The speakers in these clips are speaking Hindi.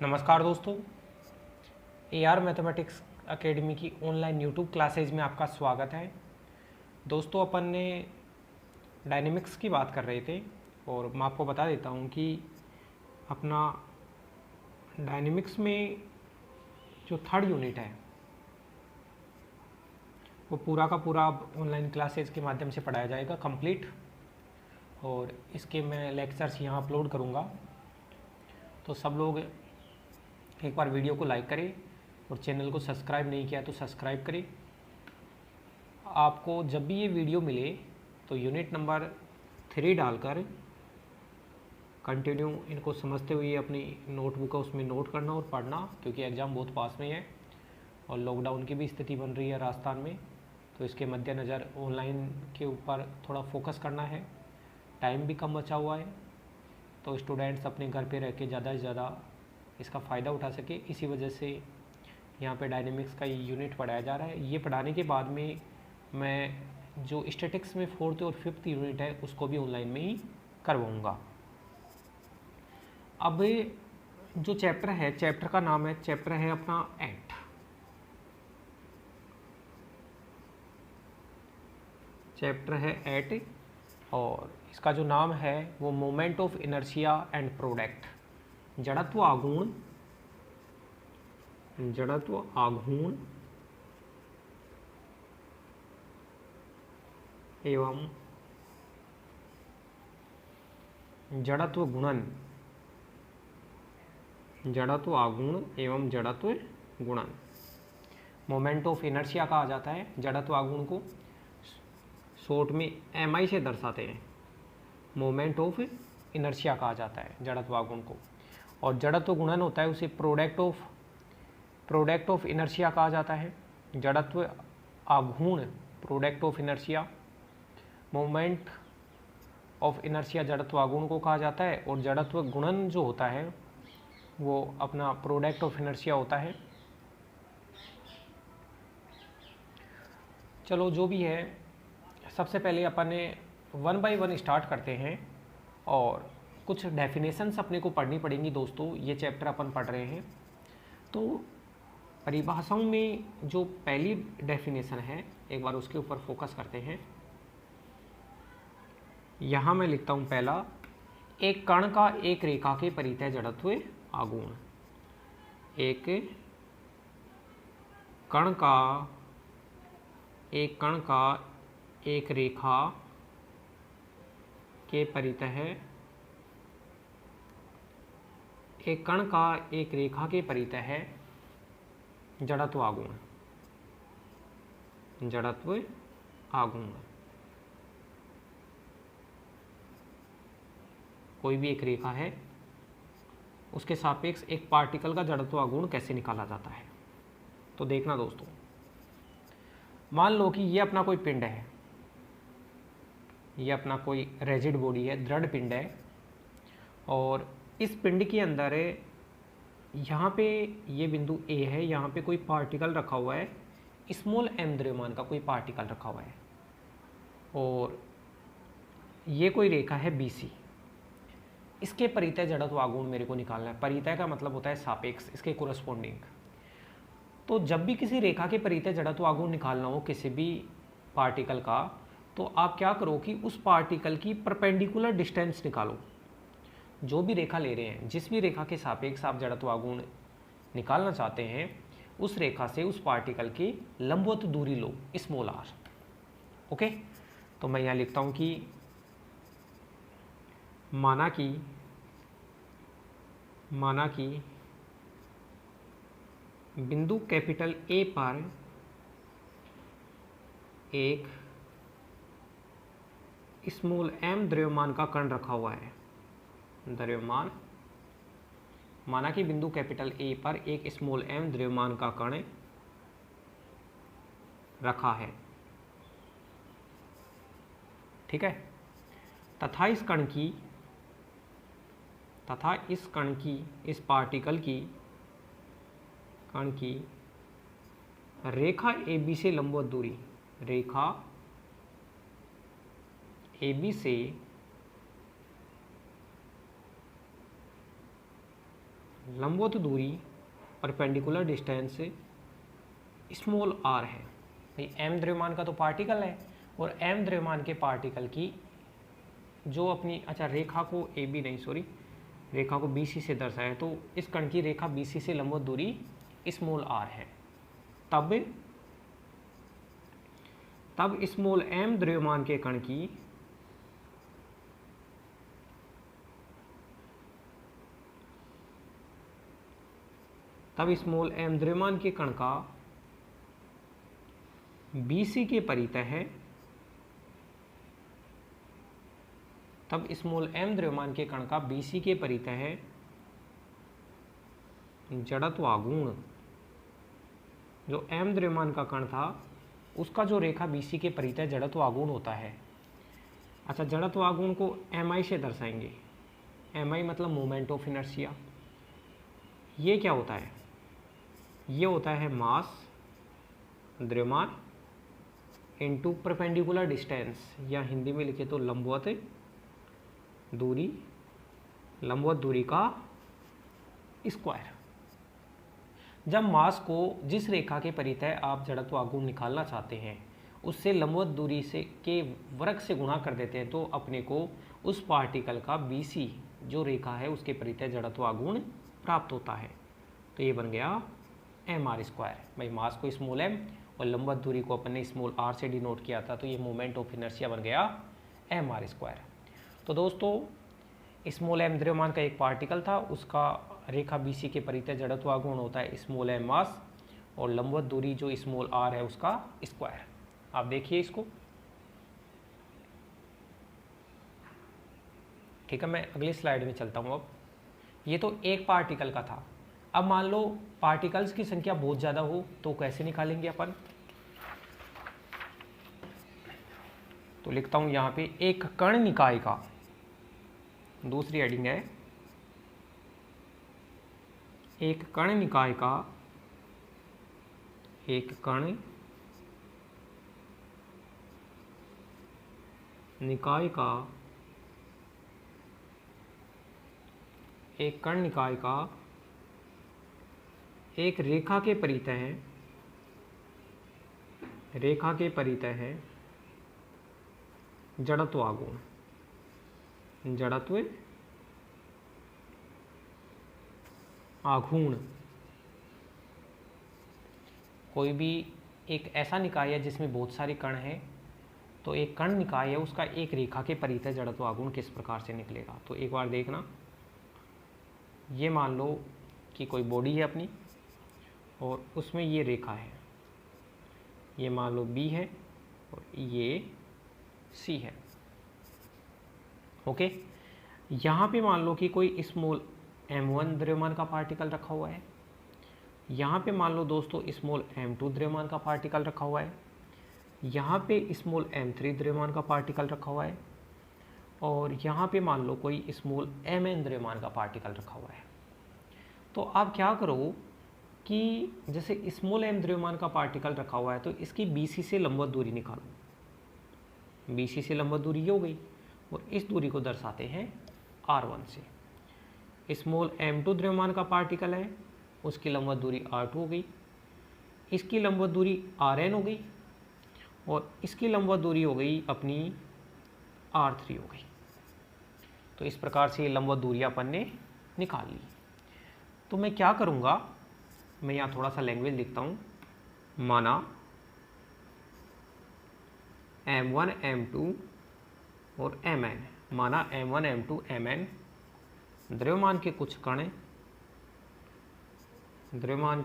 नमस्कार दोस्तों, AR मैथमेटिक्स एकेडमी की ऑनलाइन यूट्यूब क्लासेज में आपका स्वागत है। दोस्तों, अपन ने डायनेमिक्स की बात कर रहे थे और मैं आपको बता देता हूँ कि अपना डायनेमिक्स में जो थर्ड यूनिट है वो पूरा का पूरा अब ऑनलाइन क्लासेज के माध्यम से पढ़ाया जाएगा कंप्लीट, और इसके मैं लेक्चर्स यहाँ अपलोड करूँगा। तो सब लोग एक बार वीडियो को लाइक करें और चैनल को सब्सक्राइब नहीं किया तो सब्सक्राइब करें। आपको जब भी ये वीडियो मिले तो यूनिट नंबर 3 डालकर कंटिन्यू इनको समझते हुए अपनी नोटबुक है उसमें नोट करना और पढ़ना, क्योंकि एग्ज़ाम बहुत पास में है और लॉकडाउन की भी स्थिति बन रही है राजस्थान में। तो इसके मद्देनज़र ऑनलाइन के ऊपर थोड़ा फोकस करना है, टाइम भी कम बचा हुआ है, तो स्टूडेंट्स अपने घर पे रह के ज़्यादा से ज़्यादा इसका फ़ायदा उठा सके। इसी वजह से यहाँ पे डायनेमिक्स का यूनिट पढ़ाया जा रहा है। ये पढ़ाने के बाद में मैं जो स्टैटिक्स में 4th और 5th यूनिट है उसको भी ऑनलाइन में ही करवाऊँगा। अब जो चैप्टर है, चैप्टर का नाम है, चैप्टर है अपना एट। चैप्टर है एट और इसका जो नाम है वो moment of inertia and product, जड़त्व आघूर्ण, जड़त्व आघूर्ण एवं जड़त्व गुणन, जड़त्व आघूर्ण एवं जड़त्व गुणन। मोमेंट ऑफ इनर्शिया कहा जाता है जड़त्व आघूर्ण को, शॉर्ट में MI से दर्शाते हैं। मोमेंट ऑफ इनर्शिया कहा जाता है जड़त्व आघूर्ण को, और जड़त्व गुणन होता है उसे प्रोडक्ट ऑफ इनर्शिया कहा जाता है। जड़त्व आघूर्ण product of inertia, moment of inertia जड़त्व आघूर्ण को कहा जाता है, और जड़त्व गुणन जो होता है वो अपना प्रोडक्ट ऑफ इनर्शिया होता है। चलो जो भी है, सबसे पहले अपन ने 1 by 1 स्टार्ट करते हैं और कुछ डेफिनेशंस अपने को पढ़नी पड़ेंगी। दोस्तों, ये चैप्टर अपन पढ़ रहे हैं तो परिभाषाओं में जो पहली डेफिनेशन है एक बार उसके ऊपर फोकस करते हैं। यहाँ मैं लिखता हूँ पहला, एक कण का एक रेखा के परितः जड़त्व आघूर्ण। एक कण का एक रेखा के परितः, एक कण का एक रेखा के परितः जड़त्व आघूर्ण, जड़त्व आघूर्ण। कोई भी एक रेखा है उसके सापेक्ष एक पार्टिकल का जड़त्व आघूर्ण कैसे निकाला जाता है। तो देखना दोस्तों, मान लो कि ये अपना कोई पिंड है, ये अपना कोई रेजिड बॉडी है, दृढ़ पिंड है, और इस पिंड के अंदर यहाँ पे ये बिंदु A है, यहाँ पे कोई पार्टिकल रखा हुआ है, स्मॉल m द्रव्यमान का कोई पार्टिकल रखा हुआ है, और ये कोई रेखा है BC। इसके परितः जड़त्व आघूर्ण मेरे को निकालना है। परितः का मतलब होता है सापेक्ष, इसके कोरस्पॉन्डिंग। तो जब भी किसी रेखा के परितः जड़त्व आघूर्ण निकालना हो किसी भी पार्टिकल का, तो आप क्या करो कि उस पार्टिकल की परपेंडिकुलर डिस्टेंस निकालो। जो भी रेखा ले रहे हैं, जिस भी रेखा के सापेक्ष आप जड़त्व आघूर्ण निकालना चाहते हैं, उस रेखा से उस पार्टिकल की लंबवत दूरी लो, स्मॉल r। ओके, तो मैं यहाँ लिखता हूँ कि माना कि बिंदु कैपिटल A पर एक स्मॉल m द्रव्यमान का कण रखा हुआ है। द्रव्यमान, माना कि बिंदु कैपिटल A पर एक स्मॉल m द्रव्यमान का कण रखा है, ठीक है, तथा इस कण की, इस पार्टिकल की, कण की रेखा AB से लंबवत दूरी, रेखा AB से लंबवत दूरी परपेंडिकुलर डिस्टेंस स्मॉल आर है। भाई एम द्रव्यमान का तो पार्टिकल है और एम द्रव्यमान के पार्टिकल की जो अपनी रेखा को ए बी नहीं सॉरी रेखा को बी सी से दर्शाया, तो इस कण की रेखा बी सी से लंबवत दूरी स्मॉल आर है। तब स्मॉल एम द्रव्यमान के कण की स्मॉल एम द्रव्यमान के कण का BC के परितः है, तब स्मॉल एम द्रव्यमान के कण का BC के परितः है जड़त्वागुण। जो एम द्रव्यमान का कण था उसका जो रेखा BC के परितः जड़त्वागुण होता है। अच्छा, जड़त्वागुण को MI से दर्शाएंगे। MI मतलब मोमेंट ऑफ इनर्शिया। ये क्या होता है? ये होता है मास द्रव्यमान इनटू परपेंडिकुलर डिस्टेंस, या हिंदी में लिखे तो लंबवत दूरी का स्क्वायर। जब मास को जिस रेखा के परितः आप जड़त्वागुण निकालना चाहते हैं उससे लंबवत दूरी से के वर्ग से गुणा कर देते हैं, तो अपने को उस पार्टिकल का BC जो रेखा है उसके परितः जड़त्वागुण प्राप्त होता है। तो ये बन गया mr स्क्वायर। भाई मास को स्मॉल m और लंबवत दूरी को अपन ने स्मॉल r से डिनोट किया था, तो ये मोमेंट ऑफ इनर्शिया बन गया mr स्क्वायर। तो दोस्तों स्मॉल m द्रव्यमान का एक पार्टिकल था, उसका रेखा BC के परितः जड़त्वागुण होता है स्मॉल m मास, और लंबवत दूरी जो स्मॉल r है उसका स्क्वायर। आप देखिए इसको। ठीक है, मैं अगली स्लाइड में चलता हूँ। अब ये तो एक पार्टिकल का था। अब मान लो पार्टिकल्स की संख्या बहुत ज़्यादा हो तो कैसे निकालेंगे अपन? तो लिखता हूँ यहाँ पे एक कण निकाय का, दूसरी हेडिंग है, एक कण निकाय का, एक कण निकाय का, एक कण निकाय का एक रेखा के परितः है, रेखा के परितः है जड़त्वागुण, जड़त्व आघूर्ण। कोई भी एक ऐसा निकाय है जिसमें बहुत सारे कण हैं, तो एक कण निकाय है उसका एक रेखा के परितः जड़त्वागुण किस प्रकार से निकलेगा। तो एक बार देखना, ये मान लो कि कोई बॉडी है अपनी और उसमें ये रेखा है, ये मान लो B है और ये C है। ओके, यहाँ पे मान लो कि कोई स्मॉल m1 द्रव्यमान का पार्टिकल रखा हुआ है, यहाँ पे मान लो दोस्तों स्मॉल m2 द्रव्यमान का पार्टिकल रखा हुआ है, यहाँ पे स्मॉल m3 द्रव्यमान का पार्टिकल रखा हुआ है, और यहाँ पे मान लो कोई स्मॉल mn द्रव्यमान का पार्टिकल रखा हुआ है। तो आप क्या करो कि जैसे स्मॉल m द्रव्यमान का पार्टिकल रखा हुआ है तो इसकी BC से लंबवत दूरी निकालो। BC से लंबवत दूरी ये हो गई, और इस दूरी को दर्शाते हैं R1 से। स्मॉल m2 द्रव्यमान का पार्टिकल है, उसकी लंबवत दूरी R2 हो गई, इसकी लंबवत दूरी Rn हो गई, और इसकी लंबवत दूरी हो गई अपनी R3 हो गई। तो इस प्रकार से ये लंबवत दूरी अपन ने निकाल ली। तो मैं क्या करूँगा, मैं यहाँ थोड़ा सा लैंग्वेज लिखता हूँ। माना m1 m2 और mn, माना m1 m2 mn द्रव्यमान के कुछ कण, द्रव्यमान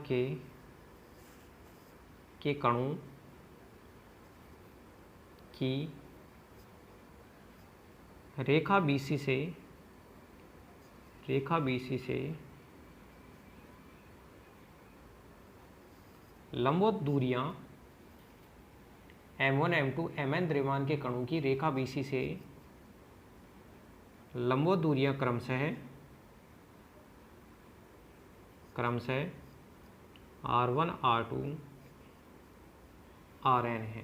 के कणों की रेखा BC से लंबवत दूरियां m1 m2 mn द्रव्यमान के कणों की रेखा BC से लंबवत दूरियां क्रमशः R1 R2 Rn है।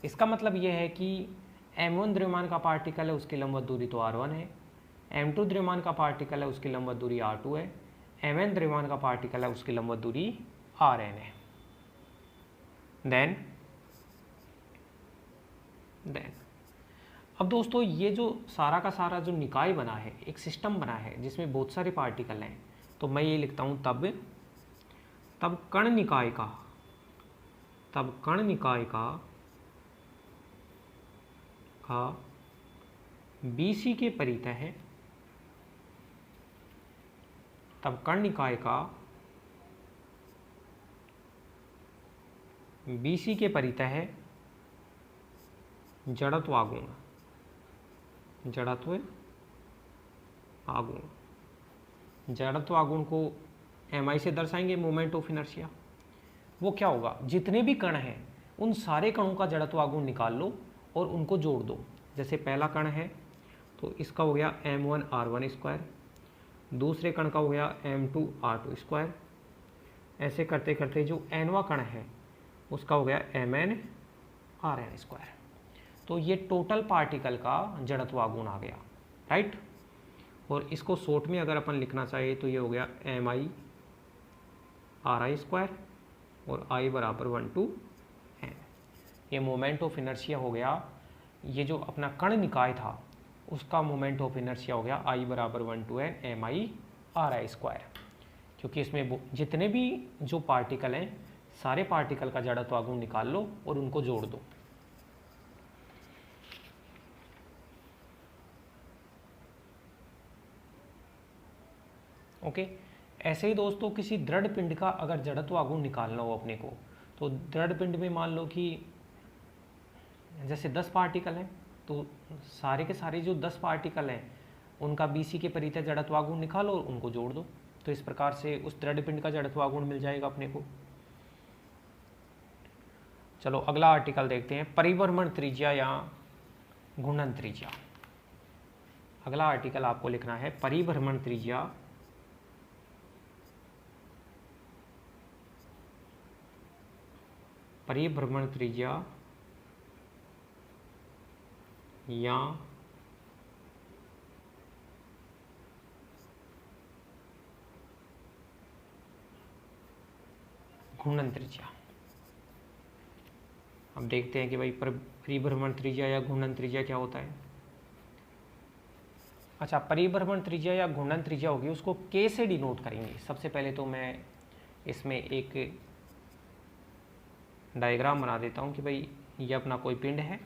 इसका मतलब यह है कि m1 द्रव्यमान का पार्टिकल है, उसकी लंबवत दूरी तो R1 है, m2 द्रव्यमान का पार्टिकल है उसकी लंबवत दूरी r2 है, mn द्रव्यमान का पार्टिकल है उसकी लंबवत दूरी rn है। देन अब दोस्तों ये जो सारा का सारा जो निकाय बना है, एक सिस्टम बना है जिसमें बहुत सारे पार्टिकल हैं, तो मैं ये लिखता हूँ तब कण निकाय का BC के परितः है, तब कण निकाय का BC के परितः है जड़त्व आघूर्ण को mi से दर्शाएंगे, मोमेंट ऑफ इनर्शिया। वो क्या होगा, जितने भी कण हैं उन सारे कणों का जड़त्व आघूर्ण निकाल लो और उनको जोड़ दो। जैसे पहला कण है तो इसका हो गया m1 r1 स्क्वायर, दूसरे कण का हो गया m2 r2 स्क्वायर, ऐसे करते करते जो nवा कण है उसका हो गया mn rn स्क्वायर। तो ये टोटल पार्टिकल का जड़त्व आघूर्ण आ गया, राइट। और इसको शॉर्ट में अगर अपन लिखना चाहिए तो ये हो गया mi ri स्क्वायर और i बराबर 1 to n। ये मोमेंट ऑफ इनर्शिया हो गया, ये जो अपना कण निकाय था उसका मोमेंट ऑफ इनर्शिया हो गया i बराबर 1 to n mi ri square. क्योंकि इसमें जितने भी जो पार्टिकल हैं सारे पार्टिकल का जड़त्व आघूर्ण निकाल लो और उनको जोड़ दो। ओके ऐसे ही दोस्तों किसी दृढ़ पिंड का अगर जड़त्व आघूर्ण निकालना हो अपने को, तो दृढ़ पिंड में मान लो कि जैसे 10 पार्टिकल हैं, तो सारे के सारे जो 10 पार्टिकल हैं उनका BC के परितः जड़त्व आघूर्ण निकालो और उनको जोड़ दो। तो इस प्रकार से उस दृढ़ पिंड का जड़त्व आघूर्ण मिल जाएगा अपने को। चलो अगला आर्टिकल देखते हैं, परिभ्रमण त्रिज्या या घूर्णन त्रिज्या। अगला आर्टिकल आपको लिखना है परिभ्रमण त्रिज्या या घूर्णन त्रिज्या। अब देखते हैं कि भाई परिभ्रमण त्रिज्या या घूर्णन त्रिज्या क्या होता है। अच्छा, परिभ्रमण त्रिज्या या घूर्णन त्रिज्या होगी उसको K से डिनोट करेंगे। सबसे पहले तो मैं इसमें एक डायग्राम बना देता हूँ कि भाई ये अपना कोई पिंड है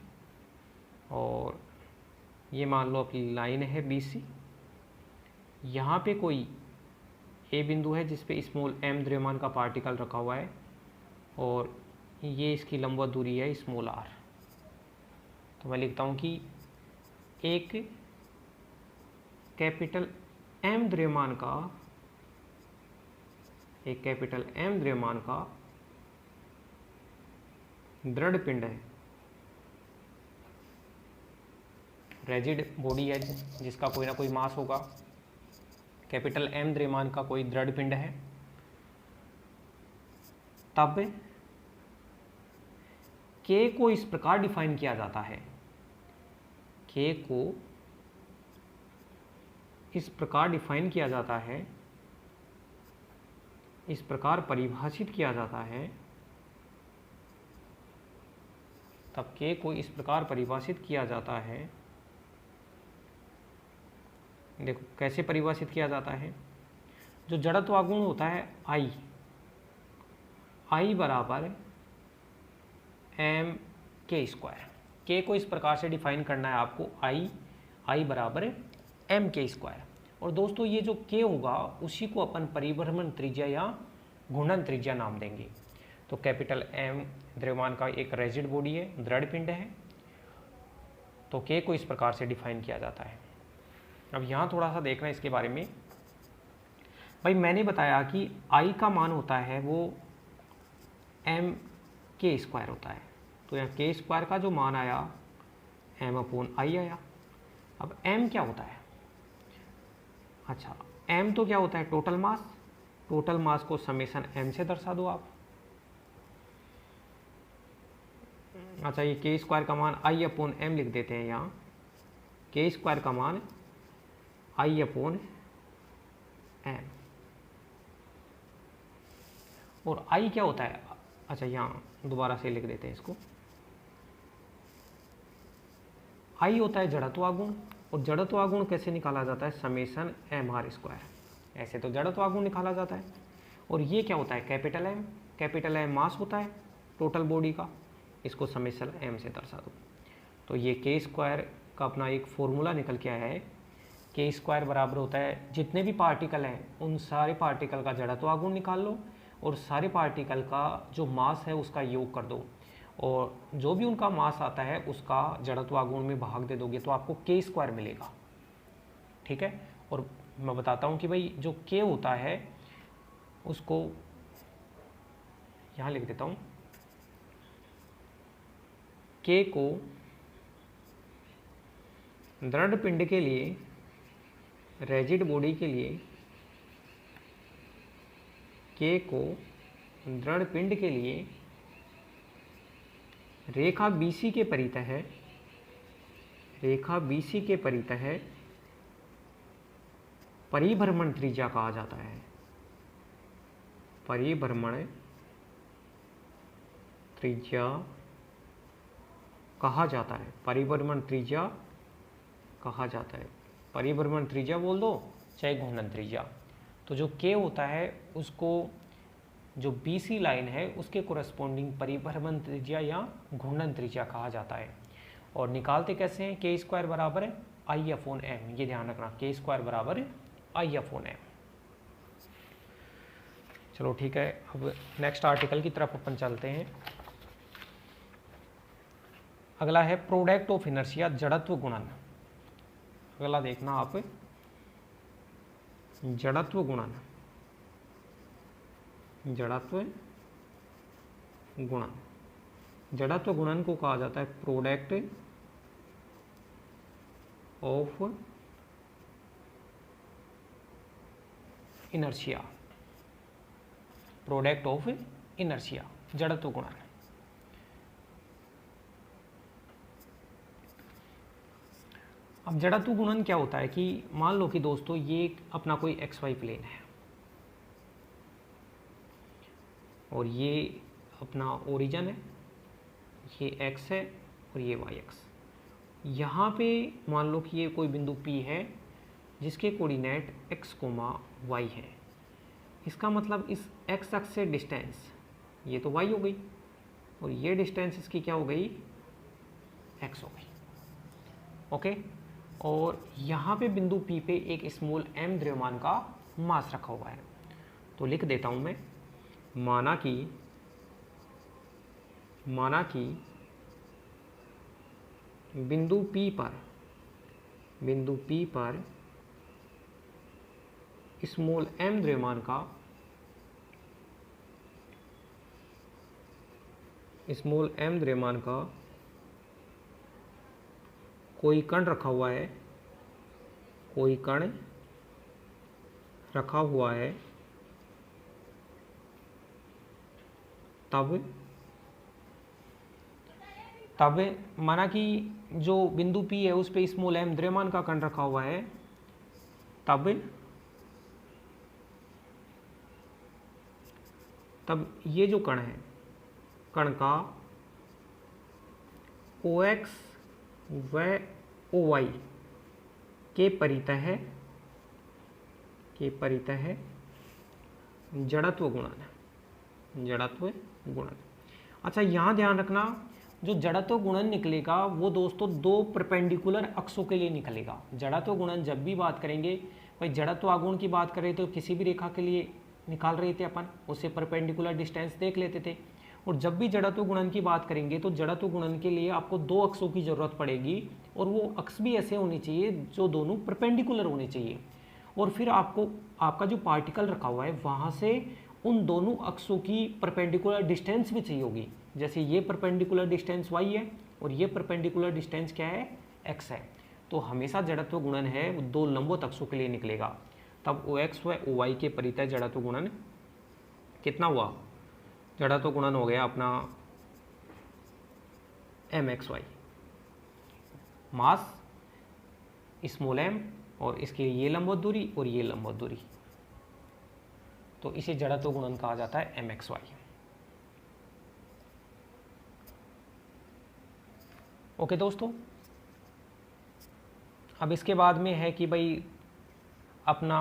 और ये मान लो अपनी लाइन है BC, यहाँ पे कोई A बिंदु है जिस पे स्मॉल m द्रव्यमान का पार्टिकल रखा हुआ है और ये इसकी लंबवत दूरी है स्मॉल r। तो मैं लिखता हूँ कि एक कैपिटल M द्रव्यमान का दृढ़ पिंड है, रिजिड बॉडी है जिसका कोई ना कोई मास होगा, कैपिटल M द्रव्यमान का कोई दृढ़ पिंड है, तब K को इस प्रकार डिफाइन किया जाता है, K को इस प्रकार डिफाइन किया जाता है, इस प्रकार परिभाषित किया जाता है, तब K को इस प्रकार परिभाषित किया जाता है। देखो कैसे परिभाषित किया जाता है, जो जड़त्व आघूर्ण होता है I बराबर mk स्क्वायर। K को इस प्रकार से डिफाइन करना है आपको, I बराबर mk स्क्वायर। और दोस्तों ये जो K होगा उसी को अपन परिभ्रमण त्रिज्या या घूर्णन त्रिज्या नाम देंगे। तो कैपिटल M द्रव्यमान का एक रिजिड बॉडी है, दृढ़ पिंड है, तो K को इस प्रकार से डिफाइन किया जाता है। अब यहाँ थोड़ा सा देखना है इसके बारे में। भाई मैंने बताया कि I का मान होता है वो mk स्क्वायर होता है, तो यहाँ k स्क्वायर का जो मान आया m/i आया। अब m क्या होता है, अच्छा m तो क्या होता है, टोटल मास। टोटल मास को समेशन m से दर्शा दो आप। अच्छा ये k स्क्वायर का मान i/m लिख देते हैं यहाँ, k स्क्वायर का मान I/m। और I क्या होता है, अच्छा यहाँ दोबारा से लिख देते हैं इसको। I होता है जड़त्वागुण, और जड़त्वागुण कैसे निकाला जाता है, समेशन mr²। ऐसे तो जड़त्वागुण निकाला जाता है। और ये क्या होता है, कैपिटल M। कैपिटल M मास होता है टोटल बॉडी का, इसको समेशन m से दर्शा दो। तो ये k² का अपना एक फॉर्मूला निकल के आया है। k² बराबर होता है, जितने भी पार्टिकल हैं उन सारे पार्टिकल का जड़त्वागुण निकाल लो और सारे पार्टिकल का जो मास है उसका योग कर दो, और जो भी उनका मास आता है उसका जड़त्वागुण में भाग दे दोगे तो आपको k² मिलेगा। ठीक है। और मैं बताता हूँ कि भाई जो k होता है उसको यहाँ लिख देता हूँ। k को दृढ़ पिंड के लिए, रैजिड बॉडी के लिए, k को दृढ़ पिंड के लिए रेखा BC के परितः, रेखा BC के परितः परिभ्रमण त्रिज्या कहा जाता है। परिभ्रमण त्रिज्या कहा जाता है, परिभ्रमण त्रिज्या कहा जाता है। परिभ्रमण त्रिज्या बोल दो चाहे घूर्णन त्रिज्या। तो जो k होता है उसको जो BC लाइन है उसके कोरस्पॉन्डिंग परिभ्रमण त्रिज्या या घूर्णन त्रिज्या कहा जाता है। और निकालते कैसे हैं, k² बराबर है I/m। ये ध्यान रखना, k² बराबर है I/m। चलो ठीक है, अब नेक्स्ट आर्टिकल की तरफ अपन चलते हैं। अगला है प्रोडक्ट ऑफ इनर्शिया, जड़त्व गुणन। अगला देखना आप, जड़त्व गुणन। जड़त्व गुणन, जड़त्व गुणन को कहा जाता है product of inertia. Product of inertia, जड़त्व गुणन। अब जड़त्व गुणन क्या होता है कि मान लो कि दोस्तों ये अपना कोई XY प्लेन है और ये अपना ओरिजिन है, ये X है और ये Y X। यहाँ पे मान लो कि ये कोई बिंदु P है जिसके कोऑर्डिनेट x, y है। इसका मतलब इस x अक्ष से डिस्टेंस ये तो y हो गई और ये डिस्टेंस इसकी क्या हो गई, x हो गई। ओके। और यहाँ पे बिंदु P पे एक स्मॉल m द्रव्यमान का मास रखा हुआ है। तो लिख देता हूँ मैं, माना कि बिंदु P पर स्मॉल m द्रव्यमान का कोई कण रखा हुआ है, तब माना कि जो बिंदु P है उस पे स्मॉल m द्रव्यमान का कण रखा हुआ है, तब ये जो कण है, कण का OX व OY के परितः जड़त्व गुणन। अच्छा यहाँ ध्यान रखना, जो जड़त्व गुणन निकलेगा वो दोस्तों दो परपेंडिकुलर अक्षों के लिए निकलेगा। जड़त्व गुणन जब भी बात करेंगे, भाई जड़त्व आघूर्ण की बात करें तो किसी भी रेखा के लिए निकाल रहे थे अपन, उससे परपेंडिकुलर डिस्टेंस देख लेते थे। और जब भी जड़त्व गुणन की बात करेंगे तो जड़त्व गुणन के लिए आपको दो अक्षों की जरूरत पड़ेगी और वो अक्ष भी ऐसे होने चाहिए जो दोनों परपेंडिकुलर होने चाहिए। और फिर आपका जो पार्टिकल रखा हुआ है वहाँ से उन दोनों अक्षों की परपेंडिकुलर डिस्टेंस भी चाहिए होगी। जैसे ये परपेंडिकुलर डिस्टेंस y है और ये परपेंडिकुलर डिस्टेंस क्या है, x है। तो हमेशा जड़त्व गुणन है वो दो लंबवत अक्षों के लिए निकलेगा। तब OX व OY के परितः जड़त्व गुणन कितना हुआ, जड़त्व गुणन हो गया अपना MXY, मास स्मॉल m और इसके ये लंबवत दूरी और ये लंबवत दूरी, तो इसे जड़त्व गुणन कहा जाता है mxy। ओके दोस्तों, अब इसके बाद में है कि भाई अपना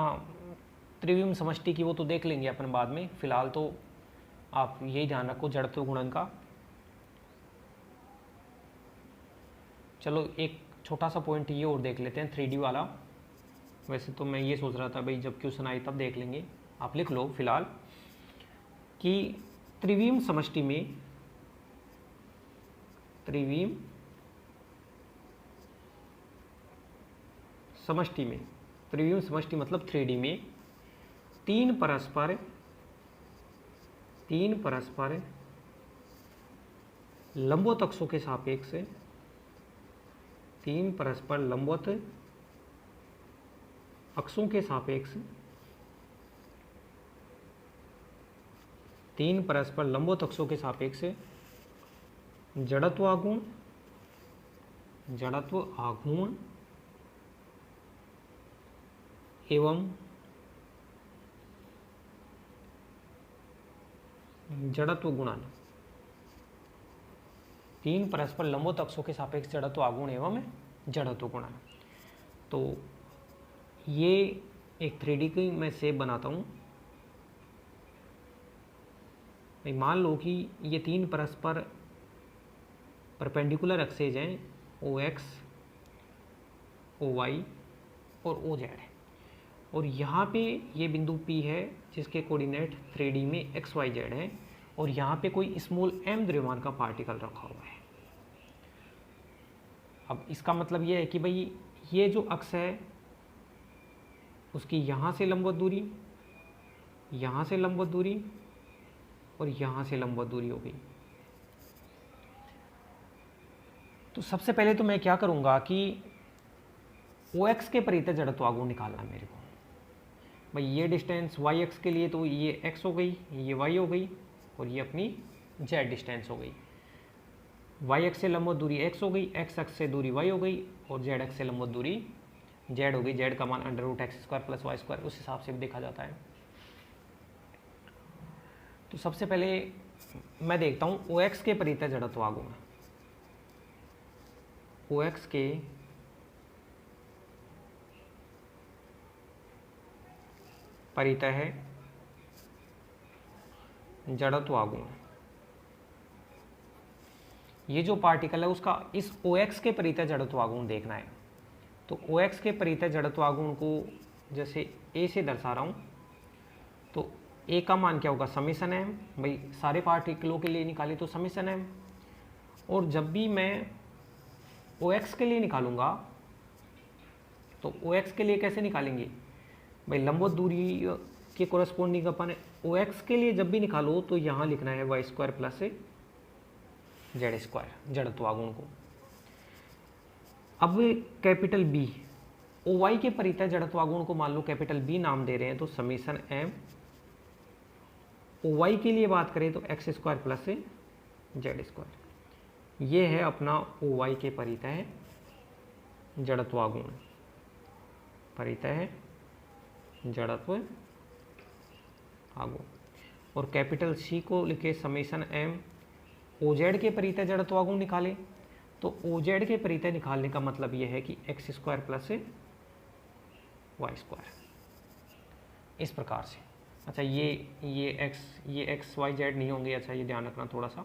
त्रिविम समष्टि की वो तो देख लेंगे अपन बाद में, फिलहाल तो आप यही ध्यान रखो जड़त्व गुणन का। चलो एक छोटा सा पॉइंट ये और देख लेते हैं 3D वाला। वैसे तो मैं ये सोच रहा था भाई जब क्वेश्चन आई तब देख लेंगे, आप लिख लो फिलहाल कि त्रिविम समष्टि में, त्रिविम समष्टि में, त्रिविम समष्टि मतलब 3D में तीन परस्पर लंबवत अक्षों के सापेक्ष, तीन परस्पर लंबवत अक्षों के सापेक्ष, तीन परस्पर लंबवत अक्षों के सापेक्ष जड़त्व आघूर्ण एवं जड़त्व गुणन, तीन परस्पर लंबवत अक्षों के सापेक्ष जड़त्व आघूर्ण एवं जड़त्व गुणन। तो ये एक 3D की मैं शेप बनाता हूँ। मान लो कि ये तीन परस्पर परपेंडिकुलर एक्सेज हैं, OX, OY और OZ है, और यहाँ पे ये बिंदु P है जिसके कोऑर्डिनेट 3D में XYZ है, और यहाँ पे कोई स्मॉल m द्रव्यमान का पार्टिकल रखा हुआ है। अब इसका मतलब ये है कि भाई ये जो अक्ष है उसकी यहाँ से लंबवत दूरी, यहाँ से लंबवत दूरी और यहाँ से लंबवत दूरी हो गई। तो सबसे पहले तो मैं क्या करूँगा कि OX के परितः जड़त्व आघूर्ण निकालना है मेरे को। भाई ये डिस्टेंस y अक्ष के लिए तो ये x हो गई, ये y हो गई, और ये अपनी z डिस्टेंस हो गई। y अक्ष से लंबवत दूरी x हो गई, x अक्ष से दूरी y हो गई, और z अक्ष से लंबवत दूरी z हो गई। z का मान √x² + y² उस हिसाब से भी देखा जाता है। तो सबसे पहले मैं देखता हूँ OX के परितः जड़त्व आघूर्ण, OX के परितः है जड़त्व आघूर्ण। ये जो पार्टिकल है उसका इस OX के परितः जड़त्व आघूर्ण देखना है। तो OX के परितः जड़त्व आघूर्ण को जैसे A से दर्शा रहा हूँ, तो A का मान क्या होगा, समेशन m। भाई सारे पार्टिकलों के लिए निकाले तो समेशन m, और जब भी मैं OX के लिए निकालूंगा तो OX के लिए कैसे निकालेंगे, भाई लंबवत दूरी के कोरस्पोंडिंग अपन OX के लिए जब भी निकालो तो यहाँ लिखना है y² + z² जड़त्व आघूर्ण को। अब कैपिटल B OY के परितः जड़त्व आघूर्ण को मान लो कैपिटल B नाम दे रहे हैं, तो समेशन m OY के लिए बात करें तो x² + z²। ये है अपना OY के परितः जड़त्व आघूर्ण, परितः जड़त्व आघूर्ण। और कैपिटल C को लिखे समेशन m OZ के परितः जड़त्व आघूर्ण निकाले, तो OZ के परितः निकालने का मतलब यह है कि x² + y², इस प्रकार से। अच्छा ये x y z नहीं होंगे, अच्छा ये ध्यान रखना थोड़ा सा,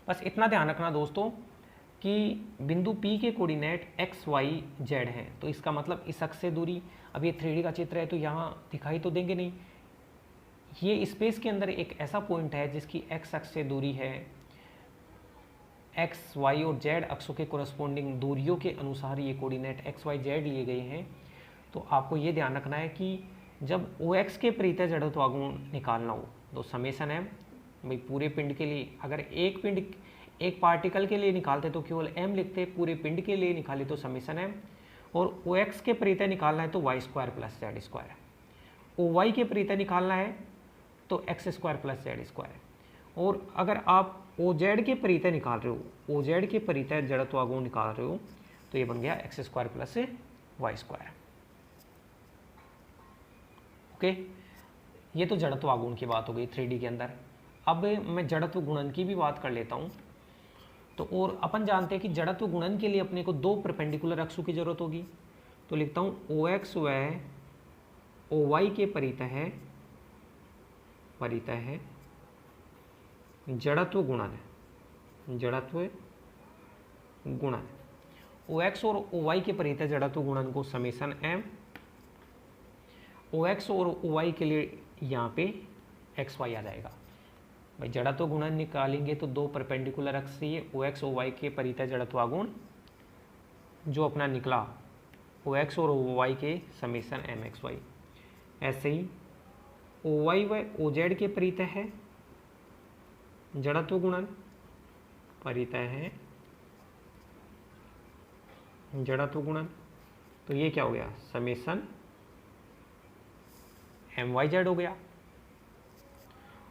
बस इतना ध्यान रखना दोस्तों कि बिंदु P के कोऑर्डिनेट x y z हैं, तो इसका मतलब इस अक्ष से दूरी, अब ये 3D का चित्र है तो यहाँ दिखाई तो देंगे नहीं, ये स्पेस के अंदर एक ऐसा पॉइंट है जिसकी x अक्ष से दूरी है, x y और z अक्षों के कोरस्पोंडिंग दूरियों के अनुसार ये कोऑर्डिनेट x y z लिए गए हैं। तो आपको ये ध्यान रखना है कि जब OX के परितः जड़त्व आघूर्ण निकालना हो तो समेशन m, भाई पूरे पिंड के लिए, अगर एक पार्टिकल के लिए निकालते तो केवल m लिखते, पूरे पिंड के लिए निकाले तो समेशन m, और OX के परितः निकालना है तो y² + z², OY के परितः निकालना है तो x² + z²। और अगर आप OZ के परितः निकाल रहे हो, OZ के परितः जड़त्व आघूर्ण निकाल रहे हो, तो ये बन गया x² + वाई स्क्वायर। ओके, ये तो जड़त्व आघूर्ण की बात हो गई 3D के अंदर। अब मैं जड़त्व गुणन की भी बात कर लेता हूँ। तो और अपन जानते हैं कि जड़त्व गुणन के लिए अपने को दो परपेंडिकुलर अक्षों की जरूरत होगी। तो लिखता हूँ OX व OY के परितः है जड़त्व गुणन, जड़त्व गुणन। OX और OY के परितः जड़त्व गुणन को समेसन M, OX और OY के लिए यहाँ पे XY आ जाएगा। भाई जड़त्व गुणन निकालेंगे तो दो परपेंडिकुलर अक्ष चाहिए, OX और OY के परितः जड़त्व आघूर्ण जो अपना निकला OX और OY के समेसन MXY। ऐसे ही OY व OZ के परितः है जड़त्व गुणन, परितः है जड़त्व गुणन। तो ये क्या हो गया, समेसन MYZ हो गया।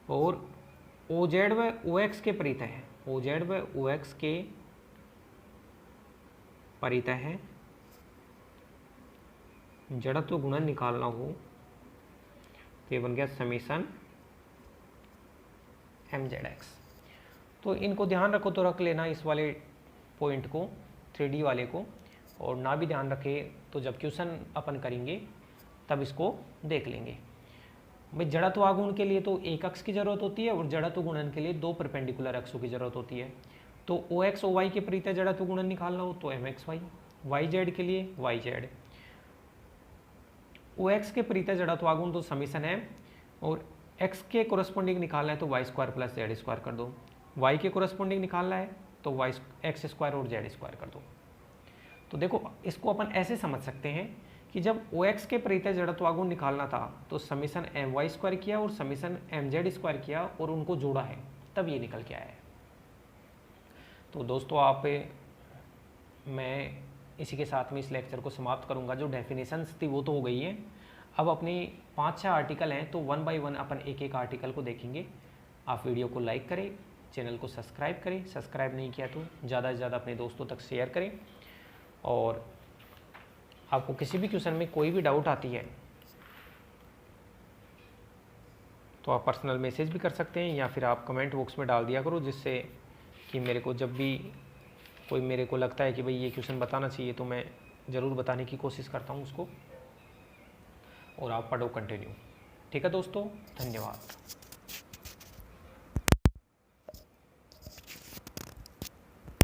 और OZ व OX के परितः है, OZ व OX के परितः है जड़त्व गुणन निकालना हो तो ये बन गया समेसन MZX। तो इनको ध्यान रखो तो रख लेना इस वाले पॉइंट को, 3D वाले को, और ना भी ध्यान रखे तो जब क्वेश्चन अपन करेंगे तब इसको देख लेंगे। भाई जड़त्व आघूर्ण के लिए तो एक अक्ष की जरूरत होती है और जड़त्व गुणन के लिए दो परपेंडिकुलर अक्षों की जरूरत होती है। तो OX OY के परितः जड़त्व गुणन निकालना हो तो MXY, YZ के लिए YZ, OX के परितः जड़त्व आघूर्ण तो समेसन है, और X के कोरस्पोंडिंग निकालना है तो Y square plus Z square कर दो, Y के कोरस्पोंडिंग निकालना है तो X स्क्वायर और Z स्क्वायर कर दो। तो देखो इसको अपन ऐसे समझ सकते हैं कि जब OX के परितः जड़त्व आघूर्ण निकालना था तो समेसन MY स्क्वायर किया और समेसन MZ स्क्वायर किया और उनको जोड़ा है, तब ये निकल के आया है। तो दोस्तों मैं इसी के साथ में इस लेक्चर को समाप्त करूंगा। जो डेफिनेशंस थी वो तो हो गई हैं, अब अपनी 5-6 आर्टिकल हैं तो 1 बाय 1 अपन एक एक आर्टिकल को देखेंगे। आप वीडियो को लाइक करें, चैनल को सब्सक्राइब करें, सब्सक्राइब नहीं किया तो ज़्यादा से ज़्यादा अपने दोस्तों तक शेयर करें। और आपको किसी भी क्वेश्चन में कोई भी डाउट आती है तो आप पर्सनल मैसेज भी कर सकते हैं या फिर आप कमेंट बॉक्स में डाल दिया करो, जिससे कि मेरे को जब भी कोई मेरे को लगता है कि भाई ये क्वेश्चन बताना चाहिए तो मैं ज़रूर बताने की कोशिश करता हूँ उसको, और आप पढ़ो कंटिन्यू। ठीक है दोस्तों, धन्यवाद।